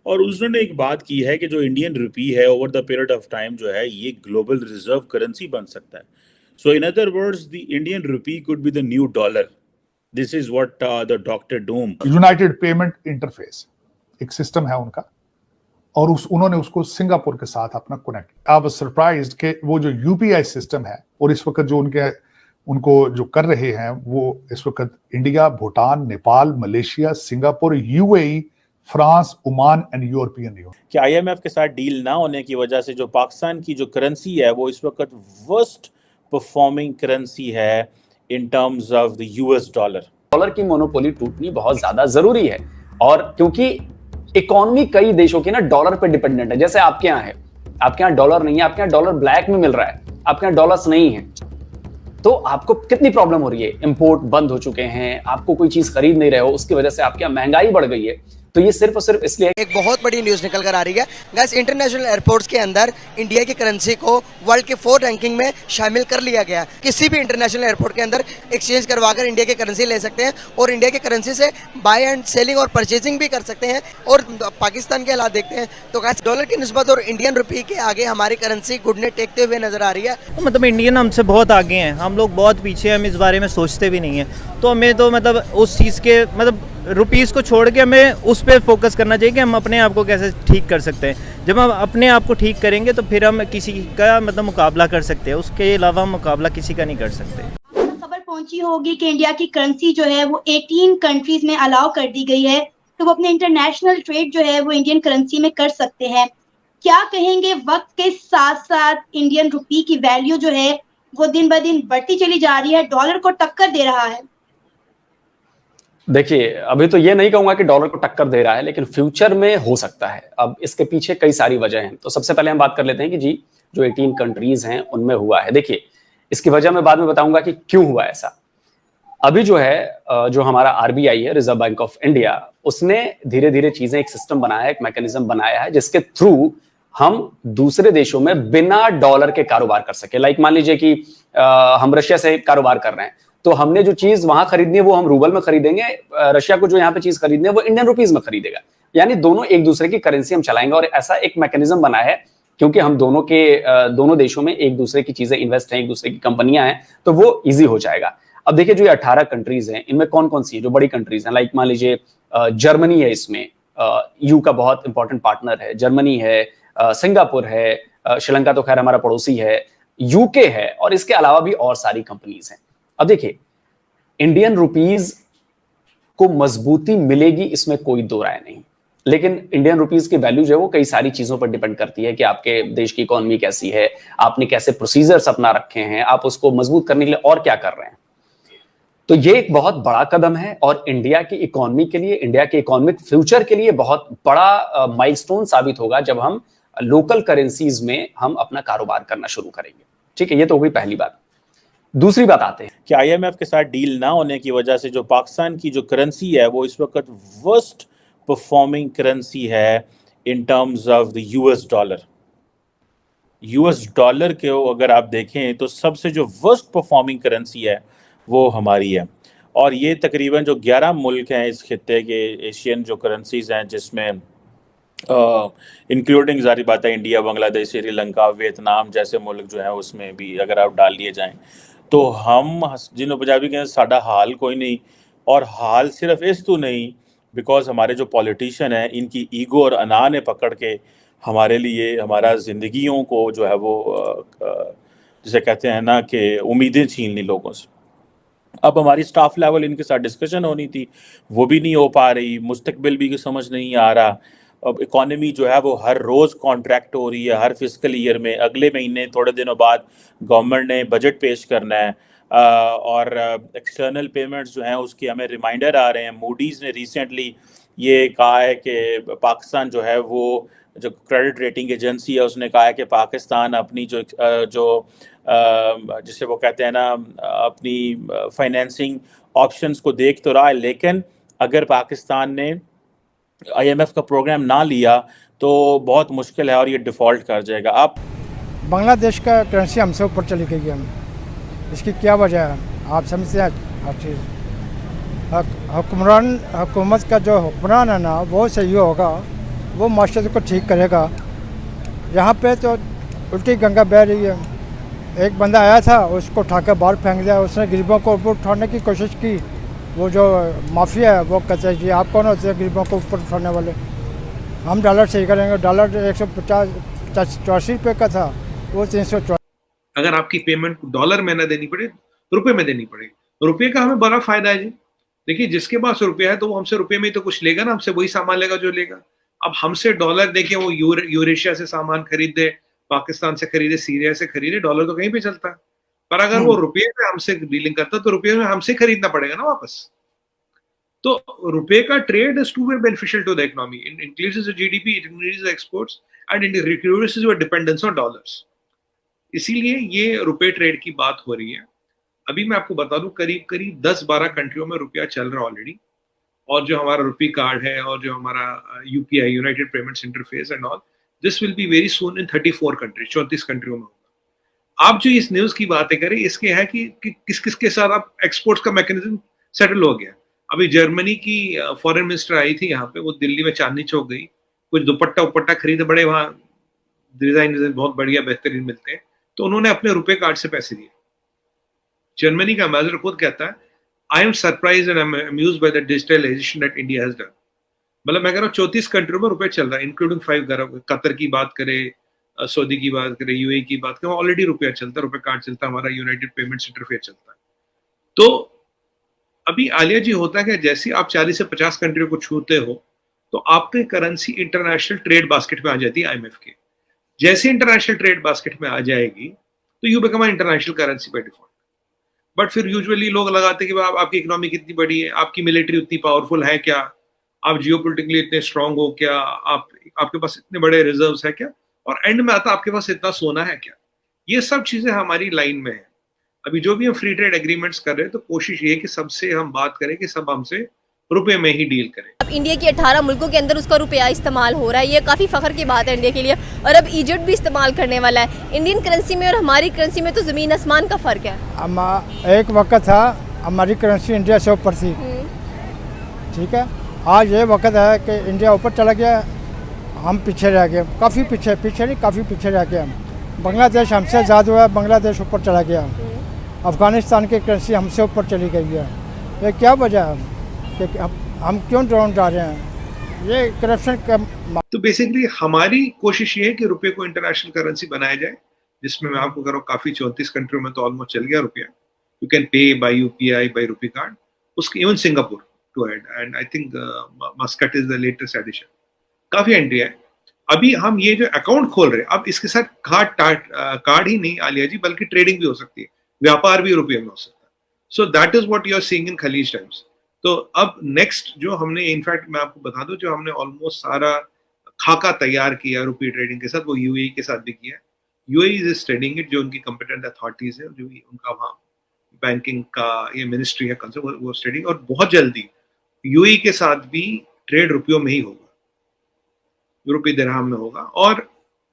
और उन्होंने एक बात की है कि जो इंडियन रुपी है over the period of time जो है ये ग्लोबल रिजर्व करेंसी बन सकता है. So in other words the Indian rupee could be the new dollar. This is what the Doctor Doom. United payment interface एक system है उनका, और उन्होंने उसको सिंगापुर के साथ अपना कनेक्ट. आप सरप्राइज्ड कि वो जो यूपीआई सिस्टम है और इस वक्त जो उनको जो कर रहे हैं वो इस वक्त India, Bhutan, Nepal, Malaysia, Singapore, UAE, France, Oman and European union. कि आईएमएफ के साथ डील ना होने की वजह से जो पाकिस्तान की जो करेंसी है वो इस वक्त वर्स्ट परफॉर्मिंग करेंसी है in terms of the US dollar. Dollar की मोनोपोली टूटनी बहुत ज्यादा जरूरी है, और क्योंकि इकोनॉमी कई देशों की ना डॉलर पे डिपेंडेंट है. जैसे आपके यहाँ है, आपके यहाँ डॉलर नहीं है, आपके यहाँ डॉलर ब्लैक में मिल रहा है, आपके यहाँ डॉलर्स नहीं है, तो आपको कितनी प्रॉब्लम हो रही है. इंपोर्ट बंद हो चुके हैं, आपको कोई चीज खरीद नहीं रहे हो, उसकी वजह से आपके यहाँ महंगाई बढ़ गई है. तो ये सिर्फ और सिर्फ इसलिए एक बहुत बड़ी न्यूज निकल कर आ रही है गाइस, इंटरनेशनल एयरपोर्ट्स के अंदर इंडिया की करेंसी को वर्ल्ड के 4 रैंकिंग में शामिल कर लिया गया. किसी भी इंटरनेशनल एयरपोर्ट के अंदर एक्सचेंज करवाकर इंडिया की करेंसी ले सकते हैं और इंडिया की करेंसी से बाय एंड सेलिंग और परचेजिंग भी कर सकते हैं. और पाकिस्तान के हालात देखते हैं तो गाइस डॉलर की निस्बत और इंडियन रुपये के आगे हमारी करेंसी घुटने टेकते हुए नजर आ रही है. मतलब इंडियन हमसे बहुत आगे हैं, हम लोग बहुत पीछे हैं, हम इस बारे में सोचते भी नहीं है. तो हमें तो मतलब उस चीज़ के मतलब रुपीस को छोड़ के हमें उस पर फोकस करना चाहिए कि हम अपने आप को कैसे ठीक कर सकते हैं. जब हम अपने आप को ठीक करेंगे तो फिर हम किसी का मतलब मुकाबला कर सकते हैं, उसके अलावा हम मुकाबला किसी का नहीं कर सकते. खबर पहुंची होगी कि इंडिया की करेंसी जो है वो 18 कंट्रीज में अलाउ कर दी गई है, तो वो अपने इंटरनेशनल ट्रेड जो है वो इंडियन करेंसी में कर सकते हैं. क्या कहेंगे, वक्त के साथ साथ इंडियन रुपी की वैल्यू जो है वो दिन ब दिन बढ़ती चली जा रही है, डॉलर को टक्कर दे रहा है. देखिए, अभी तो ये नहीं कहूंगा कि डॉलर को टक्कर दे रहा है, लेकिन फ्यूचर में हो सकता है. अब इसके पीछे कई सारी वजह हैं. तो सबसे पहले हम बात कर लेते हैं कि जी जो 18 कंट्रीज हैं उनमें हुआ है. देखिए, इसकी वजह मैं बाद में बताऊंगा कि क्यों हुआ ऐसा. अभी जो है जो हमारा आरबीआई है, रिजर्व बैंक ऑफ इंडिया, उसने धीरे धीरे चीजें एक सिस्टम बनाया है, एक मैकेनिज्म बनाया है जिसके थ्रू हम दूसरे देशों में बिना डॉलर के कारोबार कर सके. लाइक मान लीजिए कि हम रशिया से कारोबार कर रहे हैं, तो हमने जो चीज वहां खरीदनी है वो हम रूबल में खरीदेंगे, रशिया को जो यहाँ पे चीज खरीदनी है वो इंडियन रुपीज में खरीदेगा. यानी दोनों एक दूसरे की करेंसी हम चलाएंगे. और ऐसा एक मैकेनिज्म बना है क्योंकि हम दोनों देशों में एक दूसरे की चीजें इन्वेस्ट हैं, एक दूसरे की कंपनियां हैं, तो वो इजी हो जाएगा. अब देखिए, जो ये 18 कंट्रीज हैं, इनमें कौन कौन सी है जो बड़ी कंट्रीज हैं. लाइक मान लीजिए जर्मनी है, इसमें यू का बहुत इंपॉर्टेंट पार्टनर है. जर्मनी है, सिंगापुर है, श्रीलंका तो खैर हमारा पड़ोसी है, यूके है, और इसके अलावा भी और सारी कंपनीज हैं. अब देखिए, इंडियन रुपीज को मजबूती मिलेगी, इसमें कोई दो राय नहीं, लेकिन इंडियन रुपीज की वैल्यू जो है वो कई सारी चीजों पर डिपेंड करती है कि आपके देश की इकोनॉमी कैसी है, आपने कैसे प्रोसीजर्स अपना रखे हैं, आप उसको मजबूत करने के लिए और क्या कर रहे हैं. तो ये एक बहुत बड़ा कदम है और इंडिया की इकोनॉमी के लिए, इंडिया के इकोनॉमिक फ्यूचर के लिए बहुत बड़ा माइलस्टोन साबित होगा जब हम लोकल करेंसीज में हम अपना कारोबार करना शुरू करेंगे. ठीक है, ये तो हो गई पहली बात. दूसरी बात आते हैं कि आईएमएफ के साथ डील ना होने की वजह से जो पाकिस्तान की जो करेंसी है वो इस वक्त वर्स्ट परफॉर्मिंग करेंसी है in terms of the US dollar. US dollar के अगर आप देखें तो सबसे जो वर्स्ट परफॉर्मिंग करेंसी है वो हमारी है. और ये तकरीबन जो 11 मुल्क हैं इस खित्ते के, एशियन जो करेंसीज हैं, जिसमें इंक्लूडिंग जारी बात है इंडिया, बांग्लादेश, श्रीलंका, वियतनाम जैसे मुल्क जो हैं उसमें भी अगर आप डाल लिए जाएं तो हम जिन पंजाबी के साडा हाल कोई नहीं. और हाल सिर्फ इस तो नहीं, बिकॉज हमारे जो पॉलिटिशियन हैं इनकी ईगो और अना ने पकड़ के हमारे लिए हमारा ज़िंदगियों को जो है वो जिसे कहते हैं ना कि उम्मीदें छीन ली लोगों से. अब हमारी स्टाफ लेवल इनके साथ डिस्कशन होनी थी, वो भी नहीं हो पा रही, मुस्तकबिल भी समझ नहीं आ रहा. अब इकॉनमी जो है वो हर रोज़ कॉन्ट्रैक्ट हो रही है, हर फिस्कल ईयर में. अगले महीने थोड़े दिनों बाद गवर्नमेंट ने बजट पेश करना है और एक्सटर्नल पेमेंट्स जो हैं उसके हमें रिमाइंडर आ रहे हैं. मूडीज़ ने रिसेंटली ये कहा है कि पाकिस्तान जो है वो जो क्रेडिट रेटिंग एजेंसी है उसने कहा है कि पाकिस्तान अपनी जो जिसे वो कहते हैं ना अपनी फाइनेंसिंग ऑप्शंस को देख तो रहा है, लेकिन अगर पाकिस्तान ने आईएमएफ का प्रोग्राम ना लिया तो बहुत मुश्किल है और ये डिफ़ॉल्ट कर जाएगा. आप बांग्लादेश का करेंसी हमसे ऊपर चली गई है, इसकी क्या वजह है आप समझते हैं? हर चीज़ हुकूमत का जो हुक्मरान है ना वो सही होगा, वो मास्टर को ठीक करेगा। यहाँ पे तो उल्टी गंगा बह रही है। एक बंदा आया था, उसको उठाकर बाहर फेंक दिया। उसने गरीबों को ऊपर उठाने की कोशिश की। वो जो माफिया है वो कहते हैं कि आप कौन होते हैं गरीबों को ऊपर उठाने वाले, हम डॉलर सही करेंगे। डॉलर 185 रुपये का था, वो 300। अगर आपकी पेमेंट डॉलर में ना देनी पड़े, रुपए में देनी पड़े। रुपये का हमें बड़ा फायदा है जी। देखिए, जिसके पास रुपया है तो वो हमसे रुपये में ही तो कुछ लेगा ना, हमसे वही सामान लेगा जो लेगा। अब हमसे डॉलर देखिए, वो यूरेशिया से सामान खरीदे, पाकिस्तान से खरीदे, सीरिया से खरीदे, डॉलर तो कहीं पे चलता है। पर अगर वो रुपये में हमसे डीलिंग करता तो रुपये में हमसे खरीदना पड़ेगा ना वापस। तो रुपये का trade is two way beneficial to the economy. It increases the GDP, it increases the exports and it reduces your dependence on dollars. इसीलिए ये रुपये ट्रेड की बात हो रही है। अभी मैं आपको बता दूं, करीब करीब 10-12 कंट्रियों में रुपया चल रहा है ऑलरेडी। और जो हमारा रुपी कार्ड है और जो हमारा UPI, United payments interface and all, this will be very soon in 34 countries, 34 कंट्रियों में होगा। आप जो इस न्यूज की बातें करें, इसके है कि किस किस के साथ आप एक्सपोर्ट्स का मैकेनिज्म सेटल हो गया। अभी जर्मनी की फॉरेन मिनिस्टर आई थी यहाँ पे, वो दिल्ली में चांदनी चौक गई, कुछ दुपट्टा उपट्टा खरीदे, बड़े वहाँ डिजाइन बहुत बढ़िया बेहतरीन मिलते हैं, तो उन्होंने अपने रुपए कार्ड से पैसे दिए। जर्मनी का एम्बेसडर खुद कहता है, I am surprise and I am amused by the digitalisation that India has done. मतलब मैं कह रहा हूँ 34 कंट्रियों में रुपए चल रहा है, इंक्लूडिंग 5 कतर की बात करें, सऊदी की बात करें, यूएई की बात करें, ऑलरेडी रुपया चलता है, रुपए कार्ड चलता है, हमारा यूनाइटेड पेमेंट्स इंटरफेस चलता है। तो अभी आलिया जी, होता है कि जैसे आप 40 से 50 कंट्रियों को छूते हो तो आपकी करेंसी इंटरनेशनल ट्रेड बास्केट में आ जाती है आईएमएफ के। जैसे इंटरनेशनल ट्रेड बास्केट में आ जाएगी तो you become international currency by default. But फिर यूजुअली लोग लगाते हैं कि आपकी इकोनॉमी कितनी बड़ी है, आपकी मिलिट्री उतनी पावरफुल है क्या, आप जियोपॉलिटिकली इतने स्ट्रांग हो क्या, आपके पास इतने बड़े रिजर्व्स है क्या, और एंड में आता आपके पास इतना सोना है क्या। ये सब चीजें हमारी लाइन में है। अभी जो भी हम फ्री ट्रेड एग्रीमेंट्स कर रहे हैं तो कोशिश ये है कि सबसे हम बात करें कि सब हमसे रुपए में ही डील करें। अब इंडिया की 18 मुल्कों के अंदर उसका रुपया इस्तेमाल हो रहा है, ये काफ़ी फ़ख्र की बात है इंडिया के लिए। और अब इजिप्ट भी इस्तेमाल करने वाला है। इंडियन करेंसी में और हमारी करेंसी में तो ज़मीन आसमान का फ़र्क है। एक वक्त था हमारी करेंसी इंडिया से ऊपर थी, ठीक है। आज ये वक्त है कि इंडिया ऊपर चला गया, हम पीछे रह गए, काफ़ी पीछे नहीं, काफ़ी पीछे रह गए हम। बांग्लादेश हमसे ज़्यादा हुआ है, बांग्लादेश ऊपर चला गया। अफ़गानिस्तान की करेंसी हमसे ऊपर चली गई है। ये क्या वजह है कि हम क्यों ड्रोन जा रहे हैं? ये करप्शन का। तो बेसिकली हमारी कोशिश ये है कि रुपये को इंटरनेशनल करेंसी बनाया जाए, जिसमें मैं आपको कह रहा हूँ काफ़ी 34 कंट्रियों में तो ऑलमोस्ट चल गया रुपया। You can pay by UPI, by rupee card, उसके even Singapore to add, and I think Muscat is the latest addition. काफ़ी एंट्री है। अभी हम ये जो अकाउंट खोल रहे हैं, अब इसके साथ कार्ड ही नहीं आलिया जी, बल्कि ट्रेडिंग भी हो सकती है, व्यापार भी रुपये में हो सकता है। So that is what you are seeing in Khaleej Times. तो अब नेक्स्ट जो हमने, इनफैक्ट मैं आपको बता दूं, जो हमने ऑलमोस्ट सारा खाका तैयार किया रुपये ट्रेडिंग के साथ, वो यूएई के साथ भी किया है। यूएई इज ट्रेडिंग इट, जो उनकी कॉम्पिटेंट अथॉरिटीज है, जो उनका वहाँ बैंकिंग का ये मिनिस्ट्री है कंसर्न, वो ट्रेडिंग, और बहुत जल्दी यूएई के साथ भी ट्रेड रुपयों में ही होगा, रुपये दिरहम में होगा। और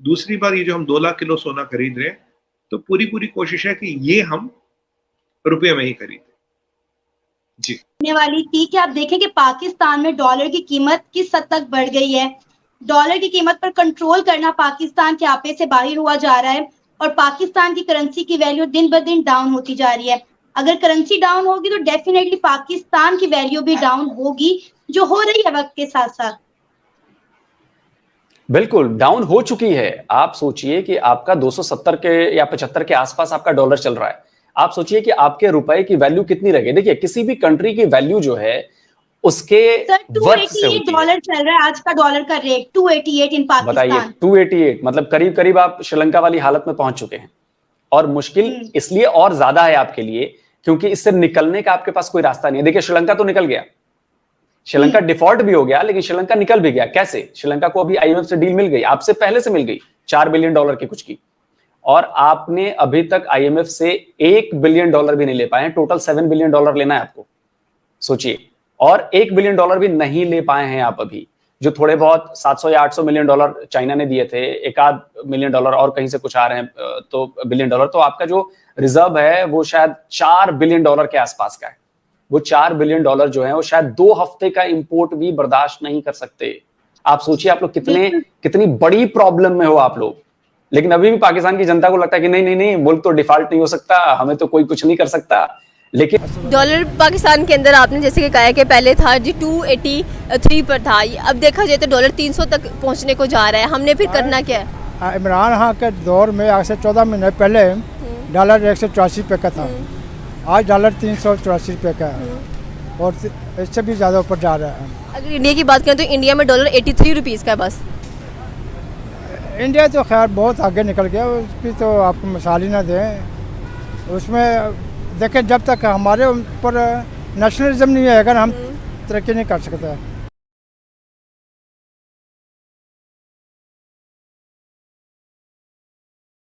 दूसरी बात, ये जो हम 2 लाख किलो सोना खरीद रहे हैं, तो पूरी कोशिश है कि ये हम रुपये में ही खरीदें जी। वाली थी कि आप देखें कि पाकिस्तान में डॉलर की कीमत किस हद तक बढ़ गई है। डॉलर की कीमत पर कंट्रोल करना पाकिस्तान के आपे से बाहर हुआ जा रहा है और पाकिस्तान की करेंसी की वैल्यू दिन ब दिन डाउन होती जा रही है। अगर करेंसी डाउन होगी तो डेफिनेटली पाकिस्तान की वैल्यू भी डाउन होगी, जो हो रही है वक्त के साथ साथ। बिल्कुल डाउन हो चुकी है। आप सोचिए कि आपका 270 के या 75 के आसपास आपका डॉलर चल रहा है। आप सोचिए कि आपके रुपए की वैल्यू कितनी रह गई। देखिए, किसी भी कंट्री की वैल्यू जो है उसके वर्थ से होती है। डॉलर चल रहा है आज का, डॉलर का रेट 288 इन पाकिस्तान। बताइए, 288 मतलब करीब करीब आप श्रीलंका वाली हालत में पहुंच चुके हैं। और मुश्किल इसलिए और ज्यादा है आपके लिए क्योंकि इससे निकलने का आपके पास कोई रास्ता नहीं है। देखिए, श्रीलंका तो निकल गया, श्रीलंका डिफॉल्ट भी हो गया, लेकिन श्रीलंका निकल भी गया। कैसे? श्रीलंका को अभी आईएमएफ से डील मिल गई, आपसे पहले से मिल गई, $4 बिलियन की कुछ की, और आपने अभी तक आईएमएफ से $1 बिलियन भी नहीं ले पाए हैं। टोटल $7 बिलियन लेना है आपको, सोचिए। और $1 बिलियन भी नहीं ले पाए हैं आप अभी। जो थोड़े बहुत 700 या 800 मिलियन डॉलर चाइना ने दिए थे, $1 मिलियन और कहीं से कुछ आ रहे हैं, तो बिलियन डॉलर, तो आपका जो रिजर्व है वो शायद $4 बिलियन के आसपास का है। वो $4 बिलियन जो है वो शायद 2 हफ्ते का इंपोर्ट भी बर्दाश्त नहीं कर सकते। आप सोचिए आप लोग कितनी बड़ी प्रॉब्लम में हो आप लोग, लेकिन अभी भी पाकिस्तान की जनता को लगता है कि नहीं मुल्क तो डिफॉल्ट नहीं हो सकता, हमें तो कोई कुछ नहीं कर सकता। लेकिन डॉलर पाकिस्तान के अंदर आपने जैसे कि कहा है कि पहले था जी 283 पर था, अब देखा जाए तो डॉलर 300 तक पहुंचने को जा रहा है, हमने फिर करना क्या है? इमरान खान के दौर में आज से 14 महीने पहले डॉलर 184 रुपये का था, आज डॉलर 384 रुपये का है और इससे भी ज़्यादा ऊपर जा रहा है। अगर इंडिया की बात करें तो इंडिया में डॉलर 83 रुपीज़ का है बस। इंडिया तो खैर बहुत आगे निकल गया, उसकी तो आपको मिसाल ही ना दें। उसमें देखें जब तक हमारे ऊपर नेशनलिज्म नहीं आएगा हम तरक्की नहीं कर सकते।